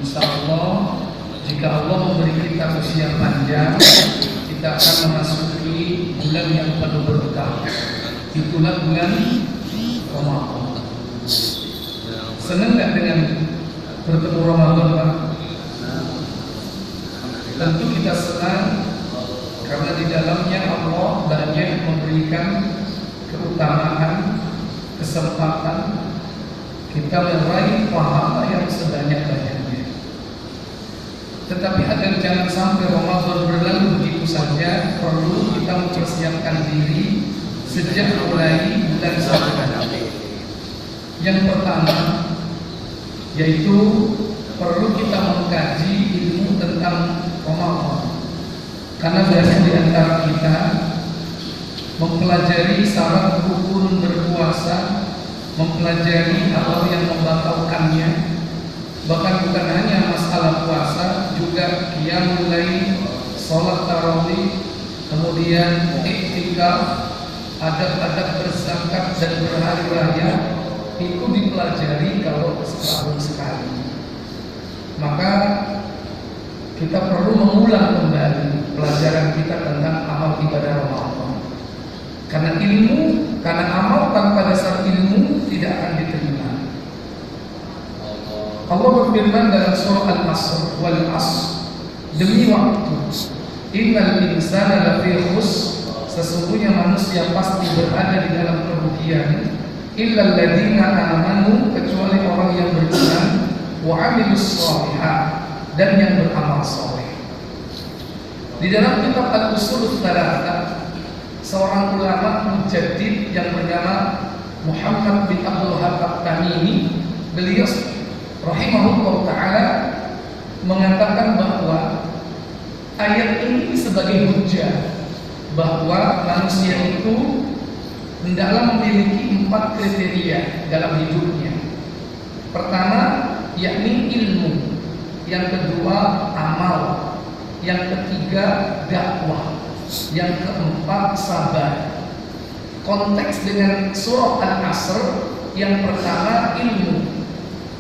Insya Allah, jika Allah memberi kita usia panjang, kita akan memasuki bulan yang penuh berkah. Itulah bulan Ramadan. Senang nggak dengan bertemu Ramadan, Pak? Tentu kita senang karena di dalamnya Allah banyak memberikan keutamaan, kesempatan kita meraih pahala yang sebanyak-banyaknya. Tetapi agar jangan sampai Ramadan berlalu begitu saja, perlu kita mempersiapkan diri sejak mulai bulan Syawal. Yang pertama yaitu perlu kita mengkaji ilmu tentang Ramadan, karena banyak di antara kita mempelajari syarat rukun berpuasa, mempelajari hal yang membatalkannya. Bahkan bukan hanya masalah puasa, juga qiyamul lail, sholat tarawih, kemudian iktikaf, adab-adab berzakat dan berhari raya itu dipelajari kalau setahun sekali. Maka kita perlu mengulang kembali pelajaran kita tentang amal ibadah Ramadan. Karena amal tanpa dasar ilmu tidak akan diterima. Allah berfirman dalam surah Al-Asr, wal asr, demi waktu, innal insana lafi khusr, sesungguhnya manusia pasti berada di dalam kerugian, illal ladzina amanu, kecuali orang yang beriman, wa amilus shalihat, dan yang beramal saleh. Di dalam kitab Al-Ushul Tsalatsah, seorang ulama mujaddid yang bernama Muhammad bin Abdul Wahhab At-Tamimi, beliau rahimahullah ta'ala mengatakan bahwa ayat ini sebagai hujjah bahwa manusia itu hendaklah memiliki 4 kriteria dalam hidupnya. Pertama, yakni ilmu. Yang kedua, amal. Yang ketiga, dakwah. Yang keempat, sabar. Konteks dengan surah Al-Asr, yang pertama ilmu,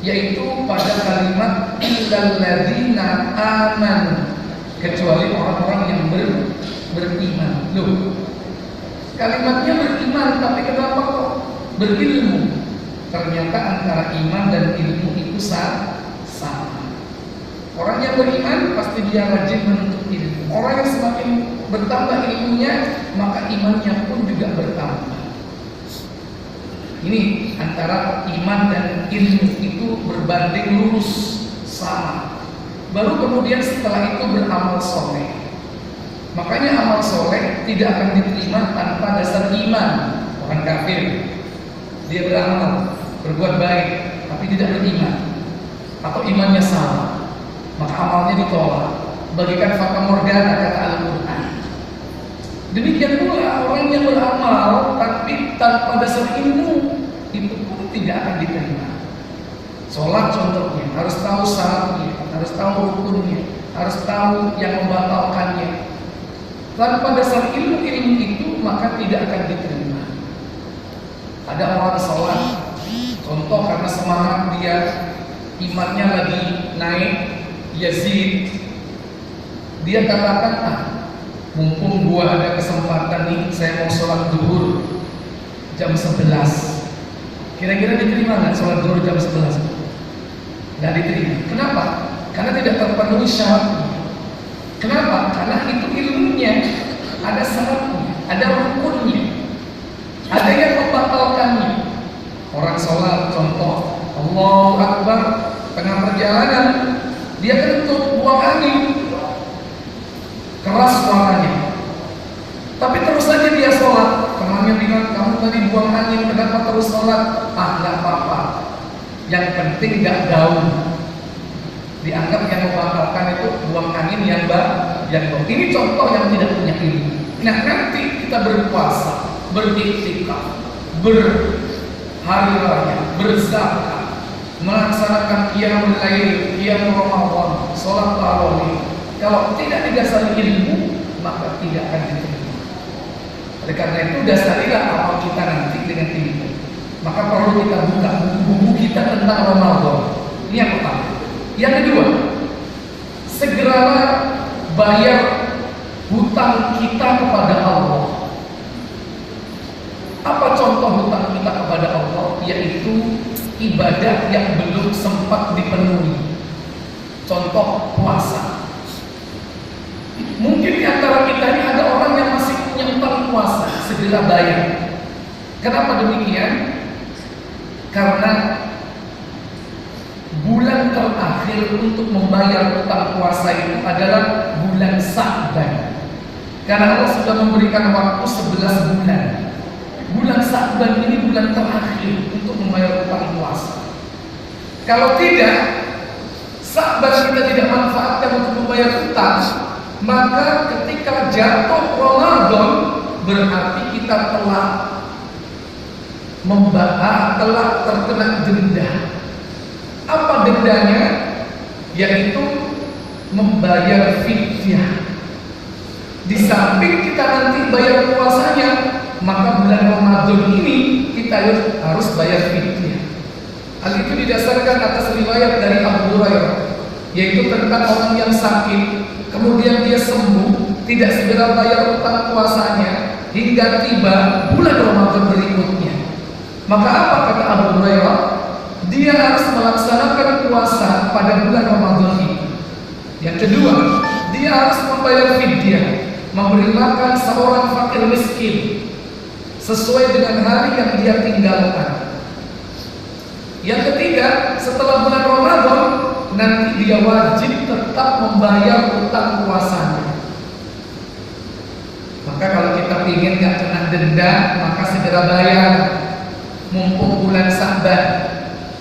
yaitu pada kalimat illal ladzina amanu, kecuali orang-orang yang beriman. Loh, kalimatnya beriman, tapi kenapa kok berilmu? Ternyata antara iman dan ilmu itu sama. Orang yang beriman pasti dia rajin menuntut ilmu. Orang yang semakin bertambah ilmunya, maka imannya pun juga bertambah. Ini antara iman dan ilmu itu berbanding lurus, sama. Baru kemudian setelah itu beramal soleh. Makanya amal soleh tidak akan diterima tanpa dasar iman. Orang kafir, dia beramal, berbuat baik, tapi tidak beriman, atau imannya salah, maka amalnya ditolak. Bagikan fata morgana, kata Al-Quran. Demikian pula orang yang beramal tapi tanpa dasar ilmu, itu pun tidak akan diterima. Sholat contohnya, harus tahu syaratnya, harus tahu rukunnya, harus tahu yang membatalkannya. Tanpa dasar ilmu itu, maka tidak akan diterima. Ada orang sholat, contoh karena semangat dia, imannya lagi naik, Yazid, dia katakan, mumpung gua ada kesempatan nih, saya mau sholat zuhur jam 11. Kira-kira diterima nggak sholat zuhur jam 11? Nggak diterima. Kenapa? Karena tidak terpenuhi syaratnya. Kenapa? Karena itu ilmunya ada syaratnya, ada rukunnya, ada yang membatalkannya. Orang sholat contoh, Allahu Akbar, tengah perjalanan dia kentut, buang angin, keras suaranya, tapi terus saja dia sholat. Temannya bilang, kamu tadi buang angin, kenapa terus sholat? Nggak apa-apa, yang penting nggak gaul. Dianggap yang membatalkan itu buang angin yang bau. Ini contoh yang tidak punya ilmu. Nah, nanti kita berpuasa, beriktikaf, berhari raya, berzakat, melaksanakan qiyamul lail, qiyamul Ramadan, sholat tarawih. Kalau tidak didasari ilmu, maka tidak akan diterima. Oleh karena itu, dasarilah amal kita nanti dengan ilmu. Maka perlu kita buka buku-buku kita tentang Ramadan. Ini yang pertama. Yang kedua, segeralah bayar hutang kita kepada Allah. Apa contoh hutang kita kepada Allah? Yaitu ibadah yang belum sempat dipenuhi. Contoh puasa. Mungkin di antara kita ini ada orang yang masih punya utang puasa, segera bayar. Kenapa demikian? Karena bulan terakhir untuk membayar utang puasa itu adalah bulan Sa'ban. Karena Allah sudah memberikan waktu 11 bulan. Bulan Sa'ban ini bulan terakhir untuk membayar utang puasa. Kalau tidak, Sa'ban kita tidak manfaatkan untuk membayar utang, maka ketika jatuh Ramadan berarti kita telah terkena denda. Apa dendanya? Yaitu membayar fidyah. Di samping kita nanti bayar puasanya, maka bulan Ramadan ini kita harus bayar fidyah. Hal itu didasarkan atas riwayat dari Abu Hurairah, yaitu tentang orang yang sakit, kemudian dia sembuh, tidak segera bayar utang puasanya hingga tiba bulan Ramadan berikutnya. Maka apa kata Abu Hurairah? Dia harus melaksanakan puasa pada bulan Ramadan ini. Yang kedua, dia harus membayar fidyah, memberi makan seorang fakir miskin sesuai dengan hari yang dia tinggalkan. Yang ketiga, setelah bulan Ramadan nanti dia wajib tetap membayar utang puasanya. Maka kalau kita ingin gak kena denda, maka segera bayar mumpung bulan Sa'ban.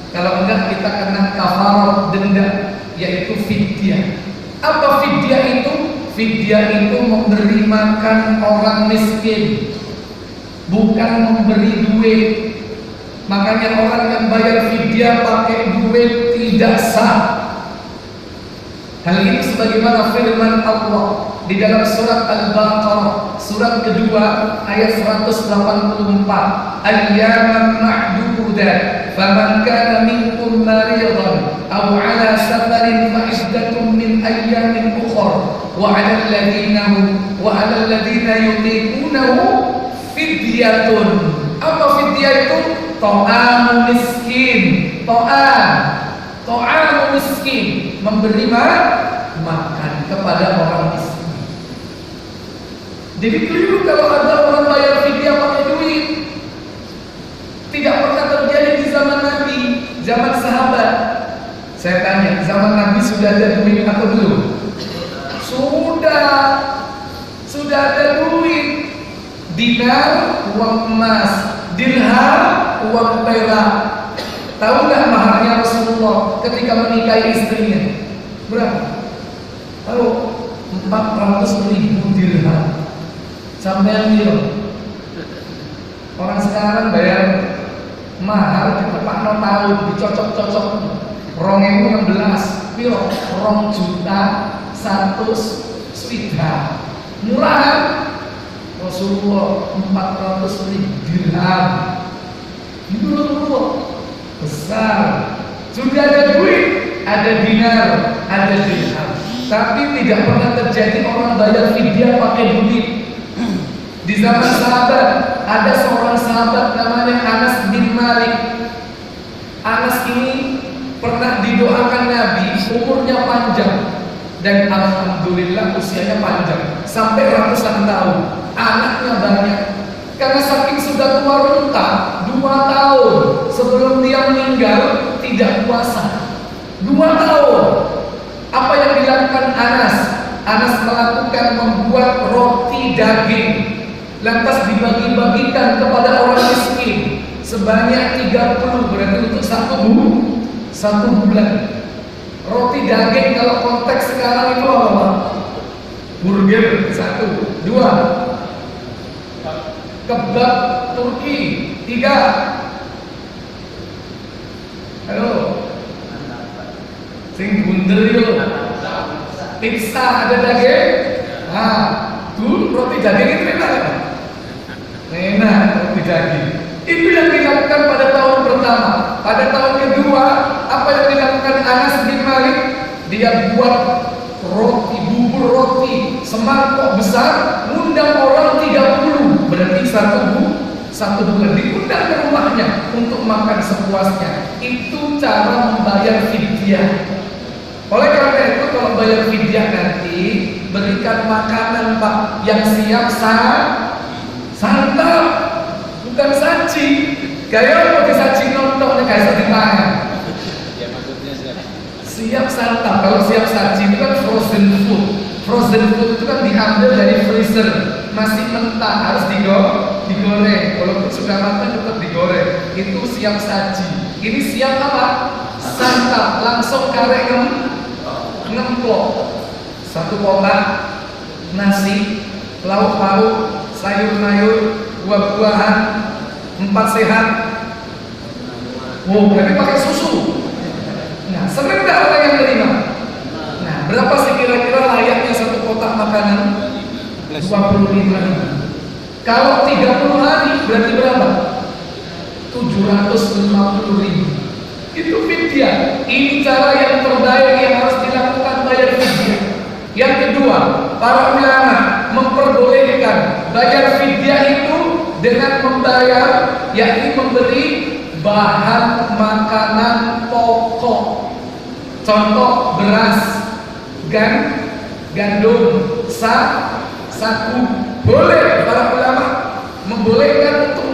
Kalau enggak kita kena kafarat denda, yaitu fidyah. Apa fidyah itu? Fidyah itu memberi makan orang miskin, bukan memberi duit. Makanya orang yang bayar fidyah pakai duit tidak sah. Hal ini sebagaimana firman Allah di dalam surat Al-Baqarah, surat kedua ayat 184. Ayyaman ma'dudat, faman kana minkum maridan aw 'ala safarin fa iddatun min ayyamin ukhra wa 'ala alladhina yutiqunahu fidyatun. Apa fidyah itu? Ta'amu miskin. Ta'amu miskin, memberi makan kepada orang miskin. Jadi keliru kalau ada orang bayar fidyah pakai duit. Tidak pernah terjadi di zaman Nabi, zaman sahabat. Saya tanya, zaman Nabi sudah ada duit atau belum? Sudah ada duit. Dinar, uang emas. Dirham, uang perak. Tahu nggak maharnya Rasulullah ketika menikahi istrinya? Berapa? Tahu? 400.000 dirham. Sampai mil. Orang sekarang bayar mahal kita Pak No tahu dicocok-cocok. 2016 piro? 2.100.000. Murah kan? Rasulullah 400.000 dirham. Itu Rasulullah besar. Sudah ada duit, ada dinar, ada dirham. Tapi tidak pernah terjadi orang bayar fidyah pakai duit. Di zaman sahabat ada seorang sahabat namanya Anas bin Malik. Anas ini pernah didoakan Nabi umurnya panjang, dan alhamdulillah usianya panjang sampai ratusan tahun. Anaknya banyak. Karena saking sudah tua renta, 2 tahun sebelum dia meninggal tidak puasa. 2 tahun. Apa yang dilakukan Anas? Anas melakukan membuat roti daging, lantas dibagi-bagikan kepada orang miskin sebanyak 30, berarti untuk satu bulan. Roti daging kalau konteks sekarang itu apa? Burger 1, 2. Kebab Turki 3. Halo. Sing bunder itu. Pizza ada daging. Nah, tuh roti daging itu enak kan? Enak roti daging. Itu yang dilakukan pada tahun pertama. Pada tahun kedua, apa yang dilakukan Anas bin Malik? dia buat roti, bubur roti semangkok besar, ngundang orang 30, berarti satu bulan diundang ke rumahnya untuk makan sepuasnya. Itu cara membayar fidyah. Oleh karena itu kalau bayar fidyah nanti berikan makanan Pak yang siap santap, bukan saji. Kayak mau disaji nonton nih kayak di tangan. Ya maksudnya Siap santap. Kalau siap saji itu kan frozen food. Frozen food itu kan diambil dari freezer, masih mentah, harus digoreng. Walaupun sudah matang tetap digoreng. Itu siap saji. Ini siap apa? Santap. Langsung karek ngemplok. Satu kotak nasi, lauk pauk, sayur-mayur, buah-buahan, 4 sehat. Oh, berarti pakai susu. Nah, seneng nggak orang yang terima? Nah, berapa sih kira-kira layaknya satu kotak makanan? 25.000. Kalau 30 hari berarti berapa? 750.000. Itu fidyah. Ini cara yang terbaik yang harus dilakukan bayar fidyah. Yang kedua, para ulama memperbolehkan bayar fidyah itu dengan membayar, yakni memberi bahan makanan pokok. Contoh beras, gandum, sagu. Boleh para ulama membolehkan untuk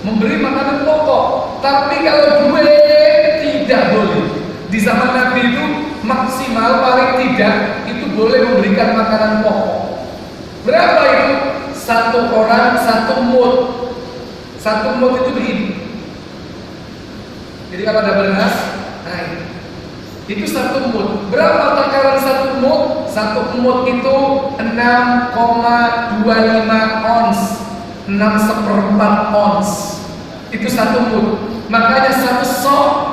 memberi makanan pokok. Tapi kalau duit tidak boleh. Di zaman Nabi itu maksimal paling tidak itu boleh memberikan makanan pokok. Berapa itu? Satu orang 1 mud. 1 mud itu begini. Jadi kalau ada beras, nah itu 1 mud. Berapa takaran 1 mud? 1 mud itu 6,25 ons, 6/4 ons. Itu 1 mud. Makanya satu sok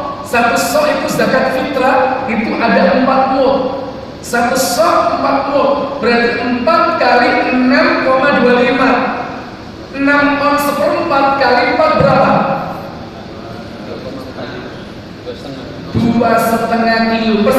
itu zakat fitrah itu ada 4 mud. 1 sok 4 mud, berarti 4 kali 6,25. 6 ons 1/4 kali 4 berapa? 2,5 kilo.